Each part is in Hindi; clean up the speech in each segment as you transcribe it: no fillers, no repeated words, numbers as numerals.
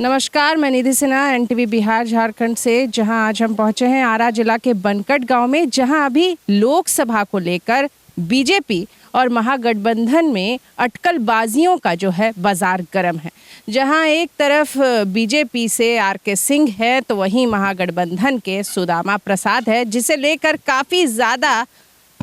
नमस्कार, मैं निधि सिन्हा एनटीवी बिहार झारखंड से, जहां आज हम पहुंचे हैं आरा जिला के बनकट गांव में, जहां अभी लोकसभा को लेकर बीजेपी और महागठबंधन में अटकलबाजियों का जो है बाजार गर्म है। जहां एक तरफ बीजेपी से आर.के. सिंह है तो वहीं महागठबंधन के सुदामा प्रसाद है, जिसे लेकर काफ़ी ज़्यादा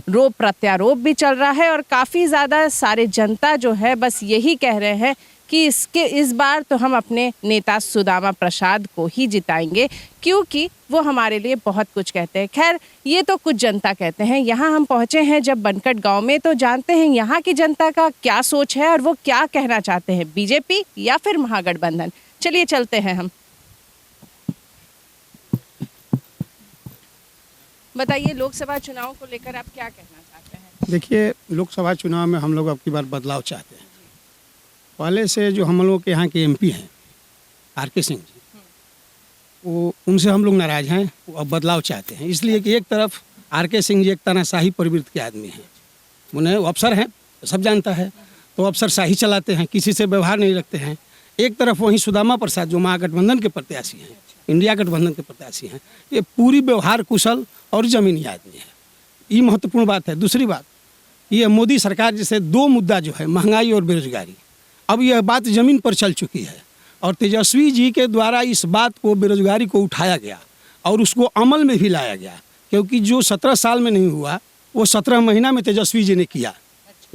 रोप प्रत्यारोप भी चल रहा है और काफ़ी ज़्यादा सारे जनता जो है बस यही कह रहे हैं कि इस बार तो हम अपने नेता सुदामा प्रसाद को ही जिताएंगे, क्योंकि वो हमारे लिए बहुत कुछ कहते हैं। खैर, ये तो कुछ जनता कहते हैं। यहाँ हम पहुँचे हैं जब बनकट गांव में, तो जानते हैं यहाँ की जनता का क्या सोच है और वो क्या कहना चाहते हैं, बीजेपी या फिर महागठबंधन। चलिए चलते हैं हम। बताइए, लोकसभा चुनाव को लेकर आप क्या कहना चाहते हैं? देखिए, लोकसभा चुनाव में हम लोग अब की बार बदलाव चाहते हैं। पहले से जो हम लोग के यहाँ के एमपी हैं आर.के. सिंह जी, वो उनसे हम लोग नाराज हैं। वो अब बदलाव चाहते हैं, इसलिए कि एक तरफ आर.के. सिंह जी एक तानाशाही प्रवृत्ति के आदमी हैं। उन्हें वो अफसर हैं, सब जानता है, तो अफसरशाही चलाते हैं, किसी से व्यवहार नहीं रखते हैं। एक तरफ वहीं सुदामा प्रसाद जो महागठबंधन के प्रत्याशी हैं, इंडिया गठबंधन के प्रत्याशी हैं, ये पूरी व्यवहार कुशल और जमीनी आदमी है। ये महत्वपूर्ण बात है। दूसरी बात, ये मोदी सरकार जैसे दो मुद्दा जो है, महंगाई और बेरोजगारी, अब यह बात ज़मीन पर चल चुकी है और तेजस्वी जी के द्वारा इस बात को, बेरोजगारी को उठाया गया और उसको अमल में भी लाया गया, क्योंकि जो 17 साल में नहीं हुआ वो 17 महीना में तेजस्वी जी ने किया।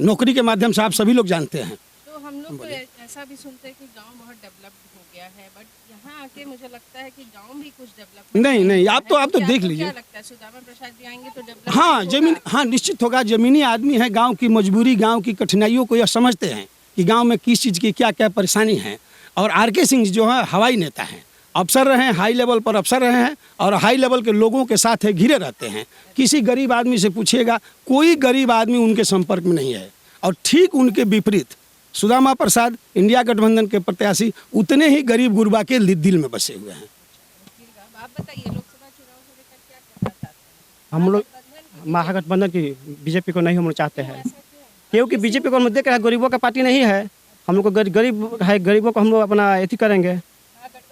नौकरी के माध्यम से आप सभी लोग जानते हैं। तो हम लोग तो ऐसा भी सुनते हैं कि गांव बहुत डेवलप्ड हो गया है, बट यहाँ आके मुझे लगता है कि गांव भी कुछ डेवलप नहीं, आप तो देख लीजिए। क्या लगता है, सुदामा प्रसाद जी आएंगे तो डेवलप? हाँ, जमीन, हाँ निश्चित होगा। जमीनी आदमी है, गाँव की मजबूरी, गाँव की कठिनाइयों को यह समझते हैं कि गांव में किस चीज़ की क्या क्या परेशानी है। और आर.के. सिंह जो है हवाई नेता हैं, अफसर रहे हैं, हाई लेवल पर अफसर रहे हैं और हाई लेवल के लोगों के साथ घिरे रहते हैं। किसी गरीब आदमी से पूछिएगा, कोई गरीब आदमी उनके संपर्क में नहीं है। और ठीक उनके विपरीत सुदामा प्रसाद, इंडिया गठबंधन के प्रत्याशी, उतने ही गरीब गुरबा के दिल में बसे हुए हैं। आप बताइए, लोकसभा चुनाव को लेकर क्या कहना चाहते हैं? हम लोग महागठबंधन की, बीजेपी को नहीं हम लोग चाहते हैं, क्योंकि बीजेपी को हम देख रहे हैं गरीबों का पार्टी नहीं है। हम लोग को गरीब है, गरीबों को हम लोग अपना एथी करेंगे।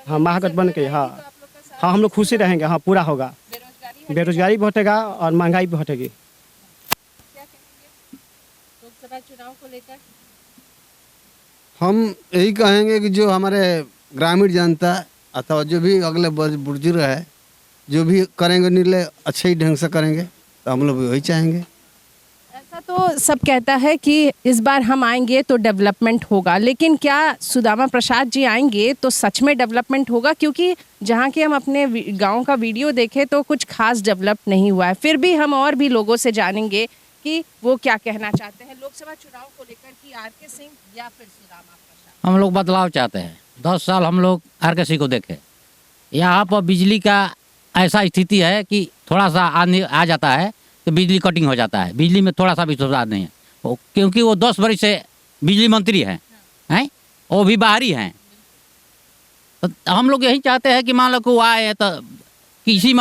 हाँ, महागठबंधन के, हाँ हाँ, हम लोग खुशी रहेंगे। हाँ, पूरा होगा, बेरोजगारी भी हटेगा और महंगाई भी हटेगी। क्या कहेंगे लोकसभा चुनाव को लेकर? हम यही कहेंगे कि जो हमारे ग्रामीण जनता अथवा जो भी अगले बुजुर्ग है, जो भी करेंगे निर्णय अच्छे ही ढंग से करेंगे, तो हम लोग वही चाहेंगे। ऐसा तो सब कहता है कि इस बार हम आएंगे तो डेवलपमेंट होगा, लेकिन क्या सुदामा प्रसाद जी आएंगे तो सच में डेवलपमेंट होगा? क्योंकि जहाँ के हम अपने गांव का वीडियो देखें तो कुछ खास डेवलप नहीं हुआ है। फिर भी हम और भी लोगों से जानेंगे कि वो क्या कहना चाहते हैं लोकसभा चुनाव को लेकर, कि आर.के. सिंह या फिर सुदामा प्रसाद। हम लोग बदलाव चाहते हैं। 10 साल हम लोग आर.के. सिंह को देखे। यहाँ पर बिजली का ऐसा स्थिति है कि थोड़ा सा आ जाता है तो बिजली कटिंग हो जाता है। बिजली में थोड़ा सा भी सुधार नहीं है, क्योंकि वो 10 वर्ष से बिजली मंत्री हैं, वो भी बाहरी हैं। तो हम लोग यही चाहते हैं कि मान लो को आए तो किसी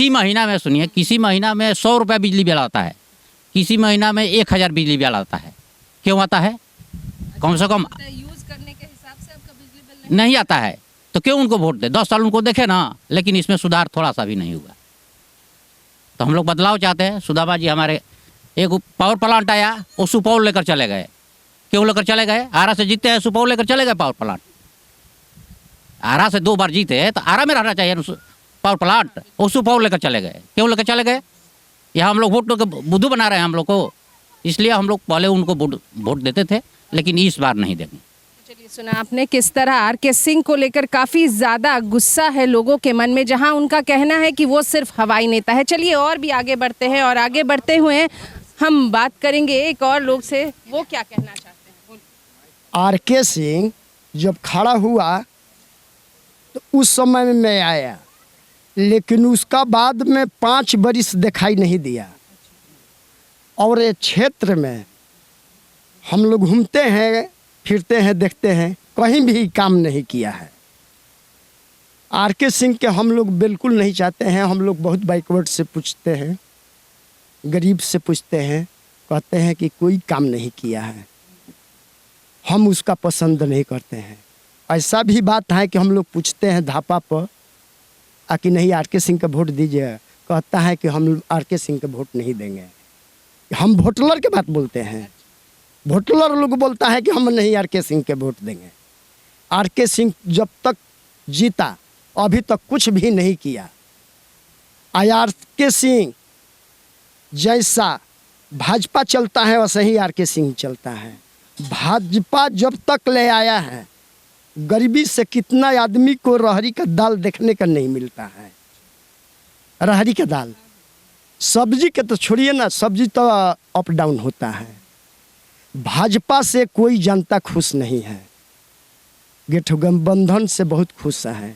महीना में, सुनिए, किसी महीना में 100 रुपये बिजली बिल आता है, किसी महीना में 1000 बिजली बिल आता है। क्यों आता है? कम से कम यूज करने के हिसाब से आपका बिजली बिल नहीं आता है, तो क्यों उनको वोट दे? 10 साल उनको देखे ना, लेकिन इसमें सुधार थोड़ा सा भी नहीं हुआ। तो हम लोग बदलाव चाहते हैं। सुदामा जी हमारे, एक पावर प्लांट आया, वो सुपौल लेकर चले गए। क्यों लेकर चले गए? आरा से जीते हैं, सुपौल लेकर चले गए पावर प्लांट। आरा से 2 बार जीते हैं तो आरा में रहना चाहिए पावर प्लांट, वो सुपौल लेकर चले गए। क्यों लेकर चले गए? यहाँ हम लोग वोट बुद्धू बना रहे हैं हम लोग को, इसलिए हम लोग पहले उनको वोट देते थे, लेकिन इस बार नहीं देंगे। चलिए, सुना आपने किस तरह आर.के. सिंह को लेकर काफ़ी ज़्यादा गुस्सा है लोगों के मन में, जहां उनका कहना है कि वो सिर्फ हवाई नेता है। चलिए और भी आगे बढ़ते हैं, और आगे बढ़ते हुए हम बात करेंगे एक और लोग से, वो क्या कहना चाहते हैं। आर.के. सिंह जब खड़ा हुआ तो उस समय में मैं आया, लेकिन उसका बाद में 5 बरिस दिखाई नहीं दिया। और ये क्षेत्र में हम लोग घूमते हैं, फिरते हैं, देखते हैं, कहीं भी काम नहीं किया है। आर.के. सिंह के हम लोग बिल्कुल नहीं चाहते हैं। हम लोग बहुत बैकवर्ड से पूछते हैं, गरीब से पूछते हैं, कहते हैं कि कोई काम नहीं किया है। हम उसका पसंद नहीं करते हैं। ऐसा भी बात है कि हम लोग पूछते हैं धापा पर कि नहीं आर के सिंह का वोट दीजिए, कहता है कि हम आर के सिंह का वोट नहीं देंगे। हम वोटलर के बात बोलते हैं, वोटलर लोग बोलता है कि हम नहीं आर के सिंह के वोट देंगे। आर के सिंह जब तक जीता अभी तक कुछ भी नहीं किया। आर के सिंह जैसा भाजपा चलता है वैसे ही आर के सिंह चलता है। भाजपा जब तक ले आया है, गरीबी से कितना आदमी को रहरी का दाल देखने का नहीं मिलता है। रहरी का दाल, सब्जी के तो छोड़िए ना, सब्जी तो अप डाउन होता है। भाजपा से कोई जनता खुश नहीं है, गठबंधन से बहुत खुश है।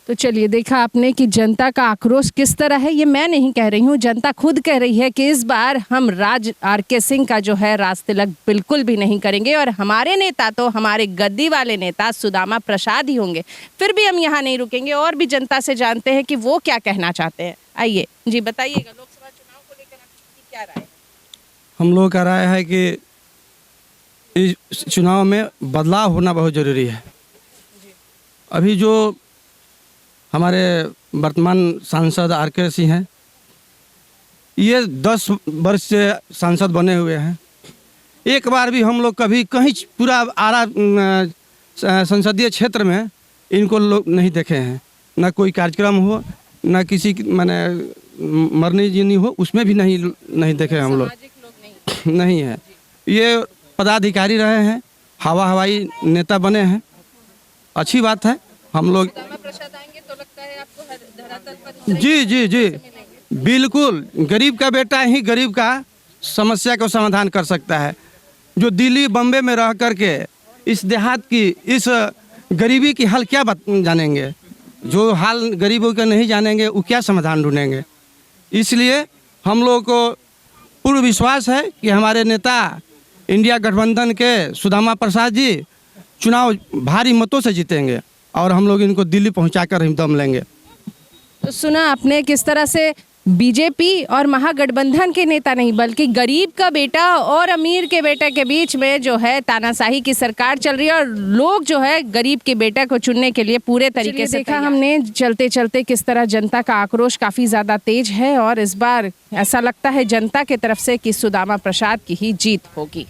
तो चलिए, देखा आपने कि जनता का आक्रोश किस तरह है। ये मैं नहीं कह रही हूँ, जनता खुद कह रही है कि इस बार हम राज आर के सिंह का जो है राज तिलक बिल्कुल भी नहीं करेंगे और हमारे नेता तो हमारे गद्दी वाले नेता सुदामा प्रसाद ही होंगे। फिर भी हम यहाँ नहीं रुकेंगे और भी जनता से जानते हैं कि वो क्या कहना चाहते हैं। आइए जी, बताइएगा, लोकसभा चुनाव को लेकर आपकी क्या राय है? हम लोग का राय है कि इस चुनाव में बदलाव होना बहुत ज़रूरी है। अभी जो हमारे वर्तमान सांसद आर के सिंह हैं, ये 10 वर्ष से सांसद बने हुए हैं। एक बार भी हम लोग कभी कहीं पूरा आरा संसदीय क्षेत्र में इनको लोग नहीं देखे हैं। ना कोई कार्यक्रम हो, ना किसी माने मरनी जीनी हो, उसमें भी नहीं देखे हम लोग। नहीं है। ये पदाधिकारी रहे हैं, हवाई नेता बने हैं, अच्छी बात है। हम लोग जी जी जी बिल्कुल, गरीब का बेटा ही गरीब का समस्या को समाधान कर सकता है। जो दिल्ली बम्बे में रह करके इस देहात की इस गरीबी की हाल क्या जानेंगे, जो हाल गरीबों का नहीं जानेंगे वो क्या समाधान ढूंढेंगे। इसलिए हम लोग को पूर्ण विश्वास है कि हमारे नेता इंडिया गठबंधन के सुदामा प्रसाद जी चुनाव भारी मतों से जीतेंगे और हम लोग इनको दिल्ली पहुंचाकर ही दम लेंगे। तो सुना आपने किस तरह से बीजेपी और महागठबंधन के नेता नहीं बल्कि गरीब का बेटा और अमीर के बेटे के बीच में जो है तानाशाही की सरकार चल रही है और लोग जो है गरीब के बेटे को चुनने के लिए पूरे तरीके से देखा हमने चलते चलते किस तरह जनता का आक्रोश काफ़ी ज़्यादा तेज है और इस बार ऐसा लगता है जनता की तरफ से कि सुदामा प्रसाद की ही जीत होगी।